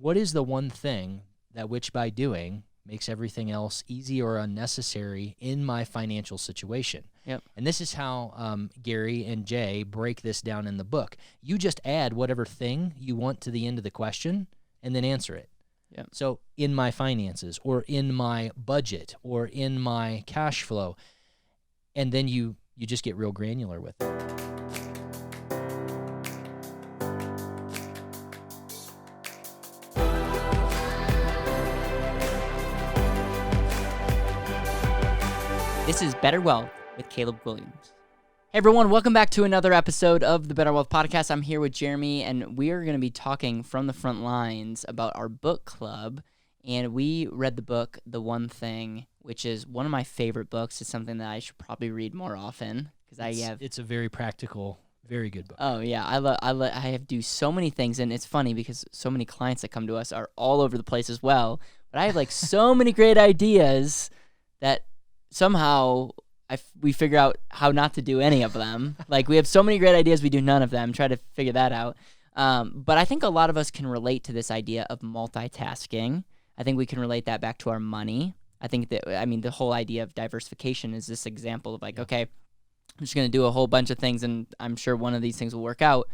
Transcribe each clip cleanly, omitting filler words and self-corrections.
what is the one thing that which by doing makes everything else easy or unnecessary in my financial situation? Yep. And this is how Gary and Jay break this down in the book. You just add whatever thing you want to the end of the question and then answer it. Yep. So in my finances, or in my budget, or in my cash flow, and then you just get real granular with it. This is Better Wealth with Caleb Williams. Hey everyone, welcome back to another episode of the Better Wealth Podcast. I'm here with Jereme, and we are going to be talking from the front lines about our book club. And we read the book, The One Thing, which is one of my favorite books. It's something that I should probably read more often because it's a very practical, very good book. Oh yeah, I have do so many things, and it's funny because so many clients that come to us are all over the place as well. But I have like so many great ideas that somehow we figure out how not to do any of them. Like we have so many great ideas, we do none of them. Try to figure that out. But I think a lot of us can relate to this idea of multitasking. I think we can relate that back to our money. I think the whole idea of diversification is this example of like, okay, I'm just going to do a whole bunch of things, and I'm sure one of these things will work out.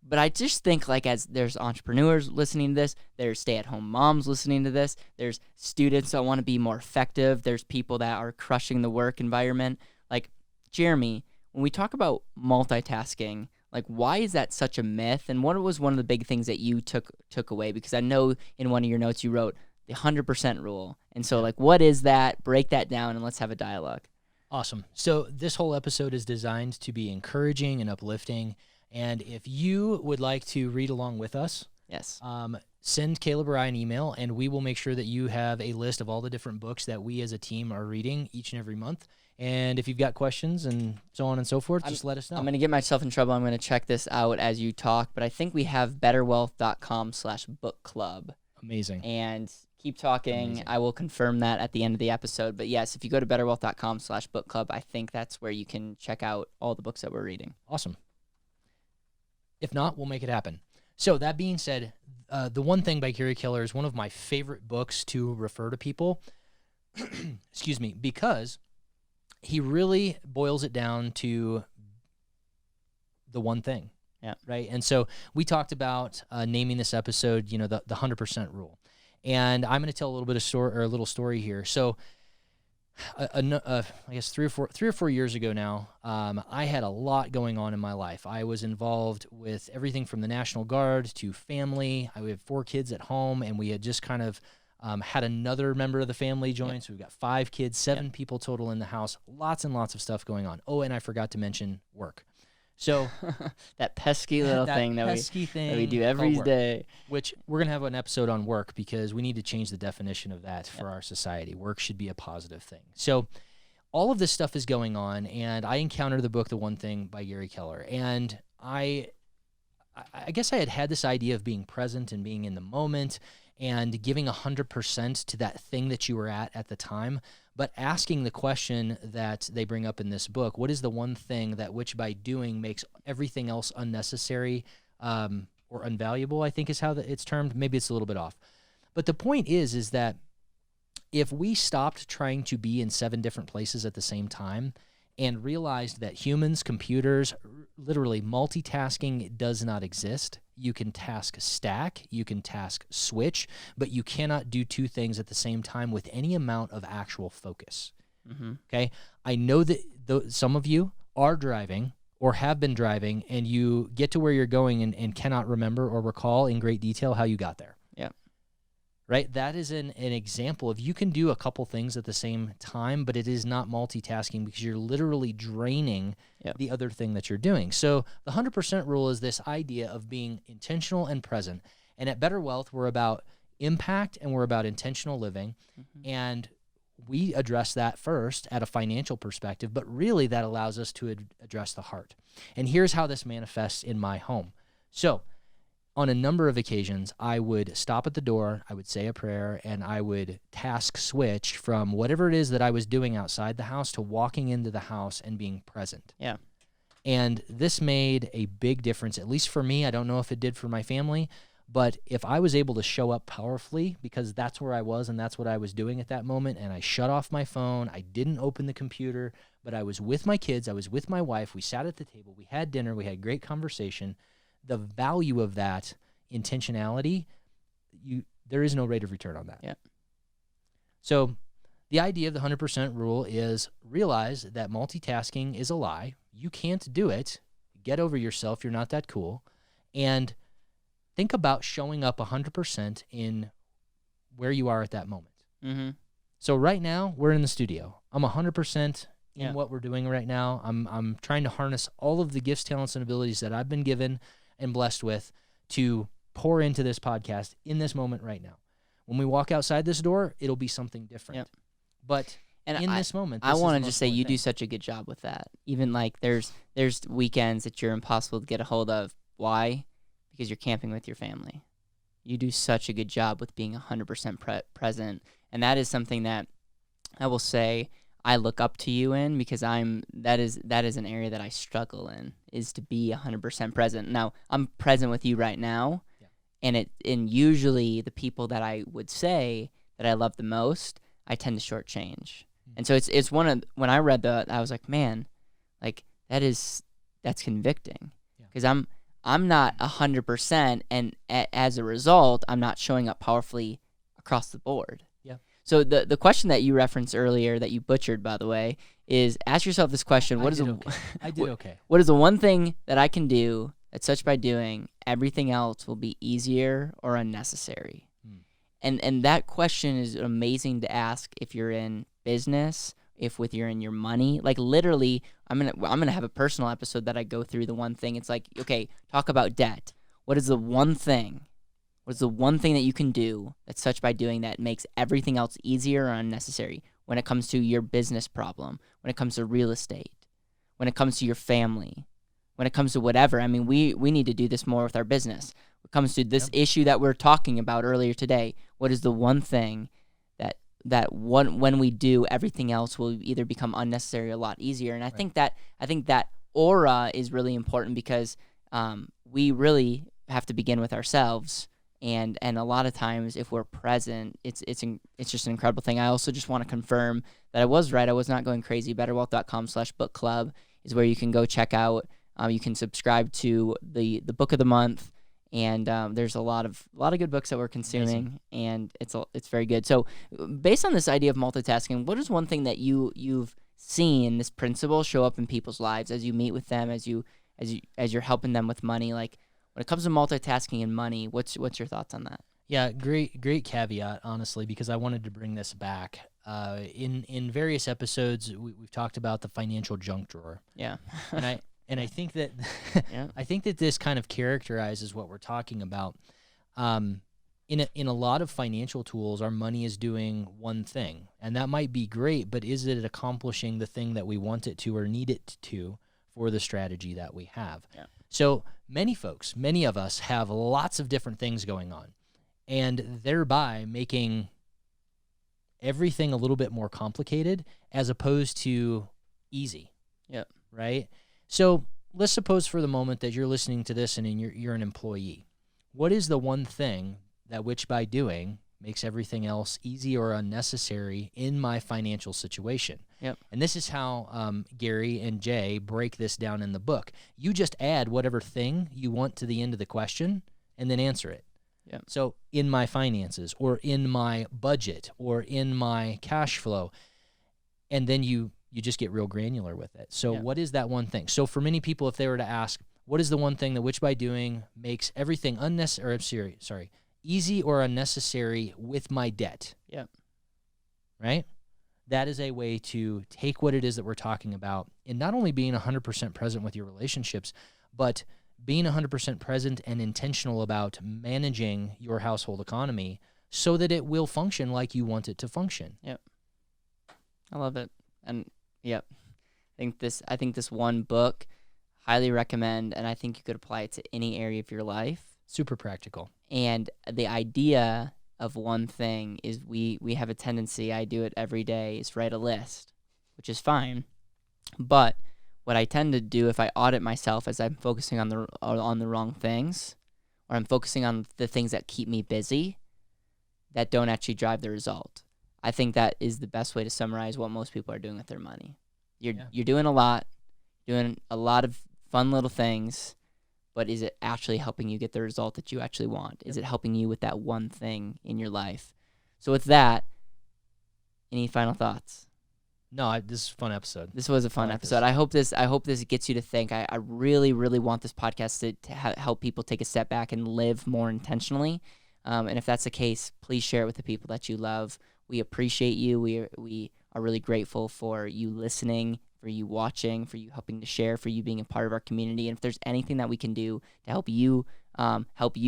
But I just think like as there's entrepreneurs listening to this, there's stay-at-home moms listening to this, there's students that want to be more effective, there's people that are crushing the work environment. Like, Jereme, when we talk about multitasking, like why is that such a myth? And what was one of the big things that you took away? Because I know in one of your notes you wrote the 100% rule. And so like what is that? Break that down and let's have a dialogue. Awesome. So this whole episode is designed to be encouraging and uplifting. And if you would like to read along with us, yes, send Caleb or I an email, and we will make sure that you have a list of all the different books that we as a team are reading each and every month. And if you've got questions and so on and so forth, just let us know. I'm going to get myself in trouble. I'm going to check this out as you talk, but I think we have betterwealth.com/book club. Amazing. And keep talking. Amazing. I will confirm that at the end of the episode. But yes, if you go to betterwealth.com/book club, I think that's where you can check out all the books that we're reading. Awesome. If not, we'll make it happen. So that being said, The One Thing by Gary Keller is one of my favorite books to refer to people, excuse me, because he really boils it down to the one thing. Yeah. Right. And so we talked about naming this episode, the 100% rule. And I'm going to tell a little bit of a little story here. So I guess 3 or 4 years ago now, I had a lot going on in my life. I was involved with everything from the National Guard to family. I have 4 kids at home, and we had just kind of had another member of the family join. Yep. So we've got 5 kids, 7 people total in the house, lots and lots of stuff going on. Oh, and I forgot to mention work. So that pesky little thing that we do every day. Which we're going to have an episode on work because we need to change the definition of that for our society. Work should be a positive thing. So all of this stuff is going on, and I encountered the book, The One Thing by Gary Keller. And I guess I had this idea of being present and being in the moment and giving 100% to that thing that you were at the time, but asking the question that they bring up in this book, what is the one thing that which by doing makes everything else unnecessary or unvaluable, I think is how it's termed. Maybe it's a little bit off. But the point is that if we stopped trying to be in 7 different places at the same time and realized that humans, computers, literally multitasking does not exist. You can task stack, you can task switch, but you cannot do 2 things at the same time with any amount of actual focus. Mm-hmm. Okay? I know that some of you are driving or have been driving, and you get to where you're going and cannot remember or recall in great detail how you got there. Yeah. Right? That is an example of you can do a couple things at the same time, but it is not multitasking because you're literally draining the other thing that you're doing. So the 100% rule is this idea of being intentional and present. And at Better Wealth, we're about impact and we're about intentional living. Mm-hmm. And we address that first at a financial perspective, but really that allows us to address the heart. And here's how this manifests in my home. So on a number of occasions, I would stop at the door, I would say a prayer, and I would task switch from whatever it is that I was doing outside the house to walking into the house and being present. Yeah. And this made a big difference, at least for me. I don't know if it did for my family, But if I was able to show up powerfully, because that's where I was and that's what I was doing at that moment, and I shut off my phone, I didn't open the computer, but I was with my kids, I was with my wife, we sat at the table, we had dinner, we had great conversation. The value of that intentionality, there is no rate of return on that. Yeah. So the idea of the 100% rule is realize that multitasking is a lie. You can't do it. Get over yourself. You're not that cool. And think about showing up 100% in where you are at that moment. Mm-hmm. So right now, we're in the studio. I'm 100% in Yeah. what we're doing right now. I'm trying to harness all of the gifts, talents, and abilities that I've been given and blessed with to pour into this podcast in this moment right now. When we walk outside this door, it'll be something different. Yep. But And in this moment, I want to just say you do such a good job with that. Even like there's weekends that you're impossible to get a hold of. Why? Because you're camping with your family. You do such a good job with being 100% present, and that is something that I will say I look up to you in, because that is an area that I struggle in, is to be 100% present. Now I'm present with you right now, and usually the people that I would say that I love the most, I tend to shortchange. And so it's when I read that, I was like, man, like that's convicting, because I'm not 100%, and as a result, I'm not showing up powerfully across the board. Yeah. So the question that you referenced earlier, that you butchered, by the way, is ask yourself this question: I did okay. What is the one thing that I can do that such by doing everything else will be easier or unnecessary? And that question is amazing to ask if you're in business, if you're in your money. Like literally, I'm gonna have a personal episode that I go through the one thing. It's like, okay, talk about debt. What is the one thing? What is the one thing that you can do that such by doing that makes everything else easier or unnecessary? When it comes to your business problem, when it comes to real estate, when it comes to your family, when it comes to whatever. I mean, we need to do this more with our business. When it comes to this issue that we're talking about earlier today, what is the one thing that when we do, everything else will either become unnecessary or a lot easier? And I think that aura is really important, because we really have to begin with ourselves. And a lot of times, if we're present, it's just an incredible thing. I also just want to confirm that I was right. I was not going crazy. BetterWealth.com/book club is where you can go check out. You can subscribe to the book of the month, and there's a lot of good books that we're consuming. Amazing. And it's very good. So, based on this idea of multitasking, what is one thing that you've seen this principle show up in people's lives as you meet with them, as you're helping them with money? Like, when it comes to multitasking and money, what's your thoughts on that? Yeah, great caveat, honestly, because I wanted to bring this back. In various episodes, we've talked about the financial junk drawer. Yeah. And I think that I think that this kind of characterizes what we're talking about. In a lot of financial tools, our money is doing one thing, and that might be great, but is it accomplishing the thing that we want it to or need it to for the strategy that we have? Yeah. So many of us have lots of different things going on, and thereby making everything a little bit more complicated as opposed to easy. Yep. Right? So let's suppose for the moment that you're listening to this and you're an employee. What is the one thing that which by doing makes everything else easy or unnecessary in my financial situation? Yep. And this is how Gary and Jay break this down in the book. You just add whatever thing you want to the end of the question and then answer it. Yep. So in my finances, or in my budget, or in my cash flow, and then you just get real granular with it. So what is that one thing? So for many people, if they were to ask, what is the one thing that which by doing makes everything easy or unnecessary with my debt? Yep. Right? That is a way to take what it is that we're talking about, and not only being 100% present with your relationships, but being 100% present and intentional about managing your household economy so that it will function like you want it to function. Yep. I love it. And yep. I think this one book, highly recommend, and I think you could apply it to any area of your life. Super practical. And the idea of one thing is we have a tendency, I do it every day, is write a list, which is fine. But what I tend to do if I audit myself as I'm focusing on the wrong things, or I'm focusing on the things that keep me busy that don't actually drive the result. I think that is the best way to summarize what most people are doing with their money. You're doing a lot of fun little things, but is it actually helping you get the result that you actually want? Is it helping you with that one thing in your life? So with that, any final thoughts? No, this is a fun episode. This was a fun episode. I hope this gets you to think. I really, really want this podcast to help people take a step back and live more intentionally. And if that's the case, please share it with the people that you love. We appreciate you. We are really grateful for you listening, for you watching, for you helping to share, for you being a part of our community. And if there's anything that we can do to help you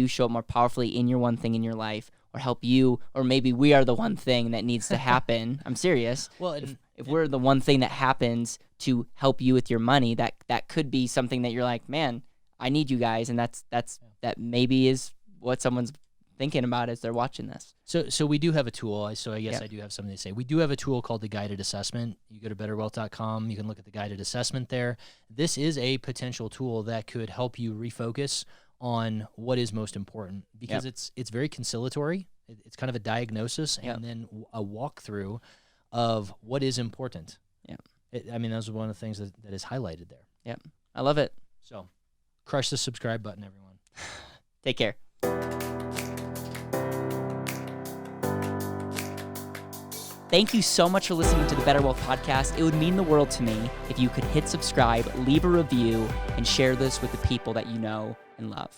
show up more powerfully in your one thing in your life, or help you, or maybe we are the one thing that needs to happen. I'm serious. Well, if we're the one thing that happens to help you with your money, that could be something that you're like, man, I need you guys, and that maybe is what someone's thinking about as they're watching this. So we do have a tool. So I guess I do have something to say. We do have a tool called the Guided Assessment. You go to betterwealth.com. You can look at the Guided Assessment there. This is a potential tool that could help you refocus on what is most important, because it's very conciliatory. It's kind of a diagnosis and then a walkthrough of what is important. Yeah. Those are one of the things that is highlighted there. Yep. I love it. So crush the subscribe button, everyone. Take care. Thank you so much for listening to the BetterWealth podcast. It would mean the world to me if you could hit subscribe, leave a review, and share this with the people that you know and love.